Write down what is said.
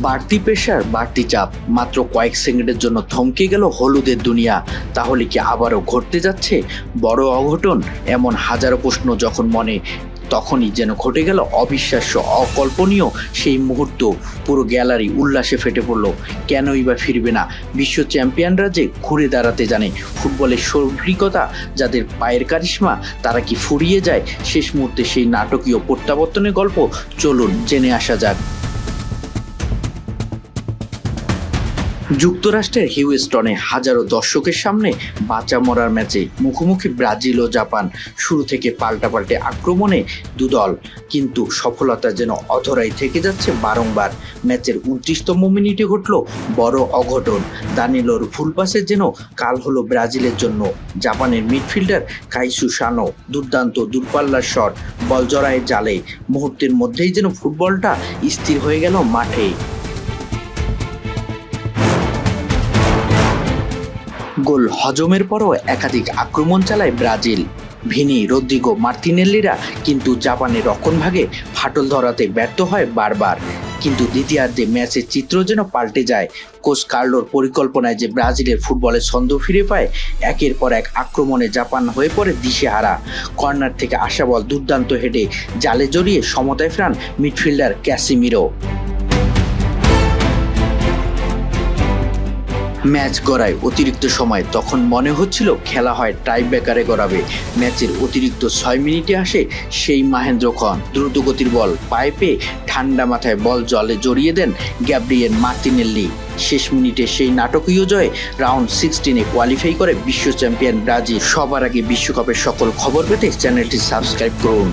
বাড়তি প্রেশার, বাড়তি চাপ, মাত্র কয়েক সেকেন্ডের জন্য থমকে গেল হলুদের দুনিয়া। তাহলে কি আবারও ঘটতে যাচ্ছে বড় অঘটন? এমন হাজারো প্রশ্ন যখন মনে, তখনই যেন ঘটে গেল অবিশ্বাস্য, অকল্পনীয় সেই মুহূর্ত। পুরো গ্যালারি উল্লাসে ফেটে পড়ল। কেনই বা ফিরবে না বিশ্ব চ্যাম্পিয়নরা, যে ঘুরে দাঁড়াতে জানে। ফুটবলের সৌরিকতা যাদের পায়ের কারিশমা, তারা কি ফুরিয়ে যায় শেষ মুহূর্তে? সেই নাটকীয় প্রত্যাবর্তনের গল্প চলুন জেনে আসা যাক। যুক্তরাষ্ট্রের হিউস্টনে হাজারো দর্শকের সামনে বাঁচা মরার ম্যাচে মুখোমুখি ব্রাজিল ও জাপান। শুরু থেকে পাল্টাপাল্টে আক্রমণে দুদল, কিন্তু সফলতা যেন অধরাই থেকে যাচ্ছে বারংবার। ম্যাচের 29তম মিনিটে ঘটল বড় অঘটন। দানিলোর ভুল পাসে যেন কাল হলো ব্রাজিলের জন্য। জাপানের মিডফিল্ডার কাইসু সানো দুর্দান্ত দূরপাল্লার শট, বল জড়ায় জালে। মুহূর্তের মধ্যেই যেন ফুটবলটা স্থির হয়ে গেল মাঠে। গোল হজমের পরও একাধিক আক্রমণ চালায় ব্রাজিল। ভিনি, রদ্রিগো, মার্তিনেল্লিরা, কিন্তু জাপানের রক্ষণভাগে ফাটল ধরাতে ব্যর্থ হয় বারবার। কিন্তু দ্বিতীয়ার্ধে ম্যাচের চিত্র যেন পাল্টে যায়। কোচ কার্লোর পরিকল্পনায় যে ব্রাজিলের ফুটবলের ছন্দ ফিরে পায়, একের পর এক আক্রমণে জাপান হয়ে পড়ে দিশেহারা। কর্নার থেকে আসা বল দুর্দান্ত হেডে জালে জড়িয়ে সমতায় ফেরান মিডফিল্ডার ক্যাসিমিরো। ম্যাচ গড়ায় অতিরিক্ত সময়। তখন মনে হচ্ছিল খেলা হয় টাই ব্রেকারে গড়াবে। ম্যাচের অতিরিক্ত 6 মিনিটে আসে সেই মাহেন্দ্রক্ষণ। দ্রুতগতির বল পায়ে পেয়ে ঠান্ডা মাথায় বল জলে জড়িয়ে দেন গ্যাব্রিয়েল মার্তিনেল্লি। শেষ মিনিটে সেই নাটকীয় জয়ে রাউন্ড 16-এ কোয়ালিফাই করে বিশ্ব চ্যাম্পিয়ন ব্রাজিল। সবার আগে বিশ্বকাপের সকল খবর পেতে চ্যানেলটি সাবস্ক্রাইব করুন।